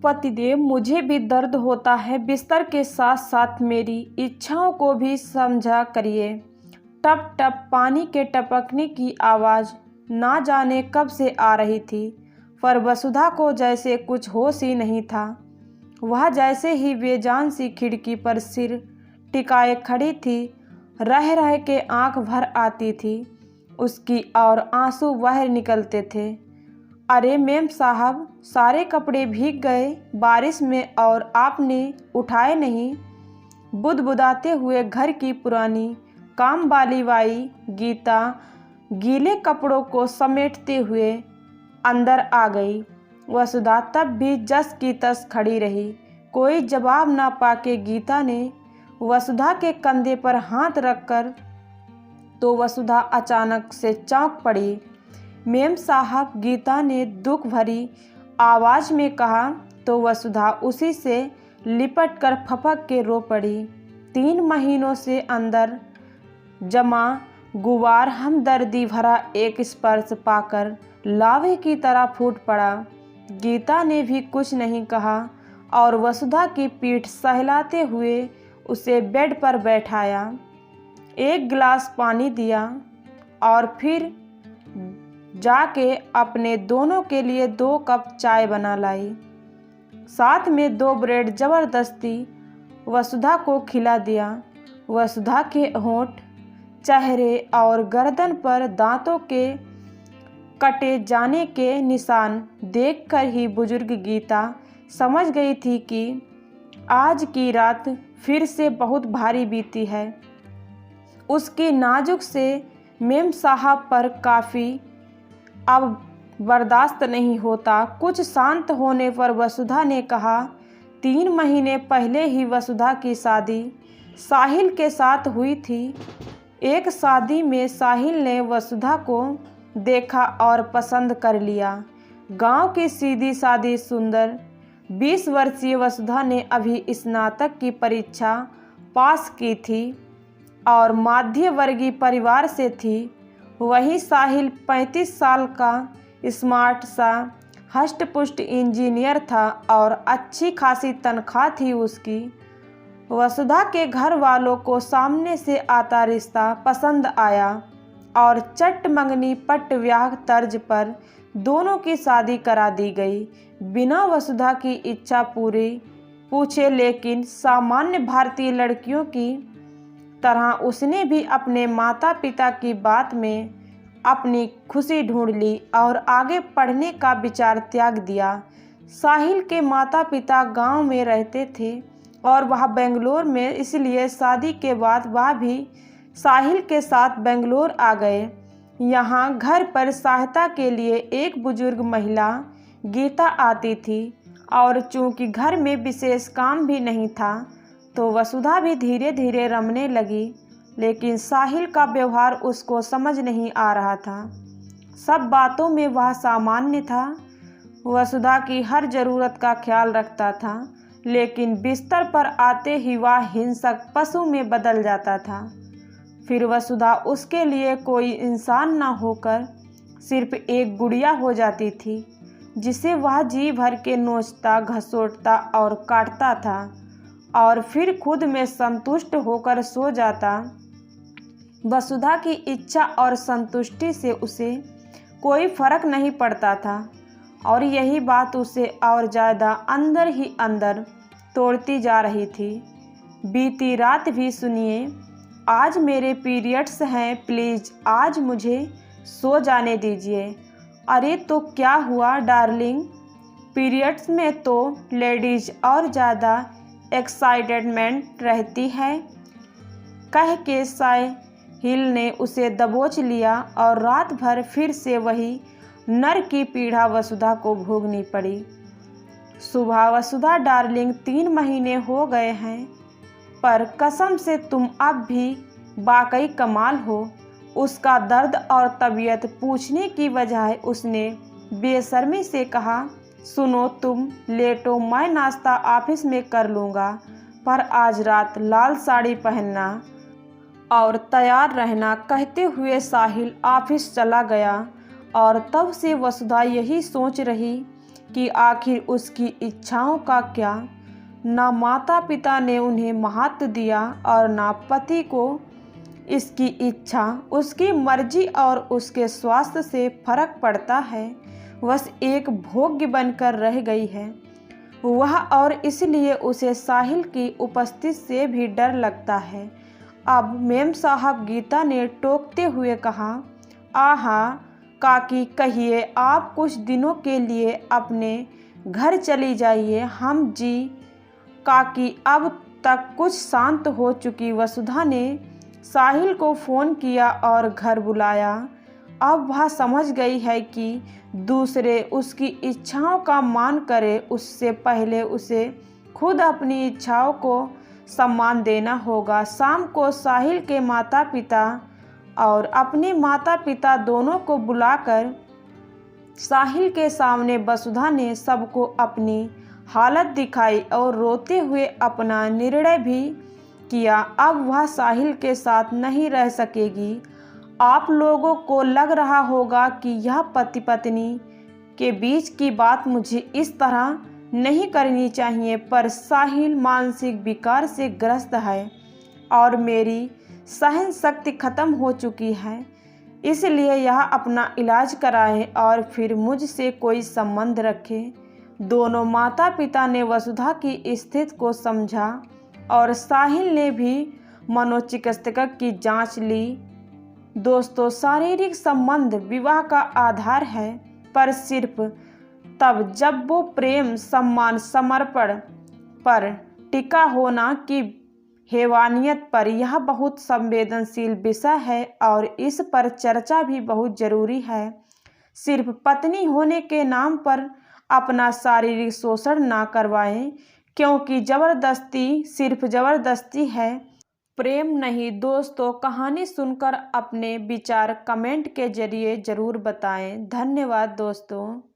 पतिदेव, मुझे भी दर्द होता है। बिस्तर के साथ साथ मेरी इच्छाओं को भी समझा करिए। टप टप पानी के टपकने की आवाज़ ना जाने कब से आ रही थी, पर वसुधा को जैसे कुछ होश ही नहीं था। वह जैसे ही बेजान सी खिड़की पर सिर टिकाए खड़ी थी, रह रह के आंख भर आती थी उसकी और आंसू बह निकलते थे। अरे मेम साहब, सारे कपड़े भीग गए बारिश में और आपने उठाए नहीं। बुदबुदाते हुए घर की पुरानी काम वाली बाई गीता गीले कपड़ों को समेटते हुए अंदर आ गई। वसुधा तब भी जस की तस खड़ी रही। कोई जवाब ना पाके गीता ने वसुधा के कंधे पर हाथ रखकर तो वसुधा अचानक से चौंक पड़ी। मेम साहब, गीता ने दुख भरी आवाज़ में कहा तो वसुधा उसी से लिपट कर फपक के रो पड़ी। 3 महीनों से अंदर जमा गुबार हमदर्दी भरा एक स्पर्श पाकर लावे की तरह फूट पड़ा। गीता ने भी कुछ नहीं कहा और वसुधा की पीठ सहलाते हुए उसे बेड पर बैठाया, एक गिलास पानी दिया और फिर जाके अपने दोनों के लिए 2 कप चाय बना लाई। साथ में 2 ब्रेड ज़बरदस्ती वसुधा को खिला दिया। वसुधा के होंठ, चेहरे और गर्दन पर दांतों के कटे जाने के निशान देखकर ही बुजुर्ग गीता समझ गई थी कि आज की रात फिर से बहुत भारी बीती है। उसकी नाजुक से मेम साहब पर काफ़ी अब बर्दाश्त नहीं होता। कुछ शांत होने पर वसुधा ने कहा, 3 महीने पहले ही वसुधा की शादी साहिल के साथ हुई थी। एक शादी में साहिल ने वसुधा को देखा और पसंद कर लिया। गांव की सीधी सादी सुंदर 20 वर्षीय वसुधा ने अभी स्नातक की परीक्षा पास की थी और मध्य वर्गीय परिवार से थी। वही साहिल 35 साल का स्मार्ट सा हष्ट-पुष्ट इंजीनियर था और अच्छी खासी तनख्वाह थी उसकी। वसुधा के घर वालों को सामने से आता रिश्ता पसंद आया और चट मंगनी पट ब्याह तर्ज पर दोनों की शादी करा दी गई, बिना वसुधा की इच्छा पूरी पूछे। लेकिन सामान्य भारतीय लड़कियों की तरह उसने भी अपने माता पिता की बात में अपनी खुशी ढूंढ ली और आगे पढ़ने का विचार त्याग दिया। साहिल के माता पिता गांव में रहते थे और वह बेंगलोर में, इसलिए शादी के बाद वह भी साहिल के साथ बेंगलोर आ गए। यहाँ घर पर सहायता के लिए एक बुजुर्ग महिला गीता आती थी और चूंकि घर में विशेष काम भी नहीं था तो वसुधा भी धीरे धीरे रमने लगी। लेकिन साहिल का व्यवहार उसको समझ नहीं आ रहा था। सब बातों में वह सामान्य था, वसुधा की हर ज़रूरत का ख्याल रखता था, लेकिन बिस्तर पर आते ही वह हिंसक पशु में बदल जाता था। फिर वसुधा उसके लिए कोई इंसान न होकर सिर्फ एक गुड़िया हो जाती थी जिसे वह जी भर के नोचता, घसोटता और काटता था और फिर खुद में संतुष्ट होकर सो जाता। वसुधा की इच्छा और संतुष्टि से उसे कोई फर्क नहीं पड़ता था और यही बात उसे और ज़्यादा अंदर ही अंदर तोड़ती जा रही थी। बीती रात भी सुनिए, आज मेरे पीरियड्स हैं, प्लीज़ आज मुझे सो जाने दीजिए। अरे तो क्या हुआ डार्लिंग, पीरियड्स में तो लेडीज़ और ज़्यादा एक्साइटेडमेंट रहती है, कह के साहिल ने उसे दबोच लिया और रात भर फिर से वही नर की पीड़ा वसुधा को भोगनी पड़ी। सुबह, वसुधा डार्लिंग 3 महीने हो गए हैं, पर कसम से तुम अब भी वाकई कमाल हो। उसका दर्द और तबीयत पूछने की बजाय उसने बेशर्मी से कहा, सुनो तुम लेटो, मैं नाश्ता ऑफिस में कर लूँगा, पर आज रात लाल साड़ी पहनना और तैयार रहना। कहते हुए साहिल ऑफिस चला गया और तब से वसुधा यही सोच रही कि आखिर उसकी इच्छाओं का क्या। ना माता पिता ने उन्हें महत्व दिया और ना पति को इसकी इच्छा, उसकी मर्जी और उसके स्वास्थ्य से फर्क पड़ता है। बस एक भोग्य बनकर रह गई है वह, और इसलिए उसे साहिल की उपस्थिति से भी डर लगता है। अब मेम साहब, गीता ने टोकते हुए कहा, आहा काकी, कहिए आप कुछ दिनों के लिए अपने घर चली जाइए। हम जी काकी। अब तक कुछ शांत हो चुकी वसुधा ने साहिल को फ़ोन किया और घर बुलाया। अब वह समझ गई है कि दूसरे उसकी इच्छाओं का मान करे उससे पहले उसे खुद अपनी इच्छाओं को सम्मान देना होगा। शाम को साहिल के माता पिता और अपने माता पिता दोनों को बुलाकर साहिल के सामने वसुधा ने सबको अपनी हालत दिखाई और रोते हुए अपना निर्णय भी किया। अब वह साहिल के साथ नहीं रह सकेगी। आप लोगों को लग रहा होगा कि यह पति पत्नी के बीच की बात मुझे इस तरह नहीं करनी चाहिए, पर साहिल मानसिक विकार से ग्रस्त है और मेरी सहन शक्ति खत्म हो चुकी है, इसलिए यह अपना इलाज कराए और फिर मुझसे कोई संबंध रखे। दोनों माता पिता ने वसुधा की स्थिति को समझा और साहिल ने भी मनोचिकित्सक की जांच ली। दोस्तों, शारीरिक संबंध विवाह का आधार है, पर सिर्फ तब जब वो प्रेम, सम्मान, समर्पण पर टिका हो, ना कि हैवानियत पर। यह बहुत संवेदनशील विषय है और इस पर चर्चा भी बहुत जरूरी है। सिर्फ पत्नी होने के नाम पर अपना शारीरिक शोषण ना करवाएं, क्योंकि ज़बरदस्ती सिर्फ ज़बरदस्ती है, प्रेम नहीं। दोस्तों, कहानी सुनकर अपने विचार कमेंट के जरिए ज़रूर बताएं। धन्यवाद दोस्तों।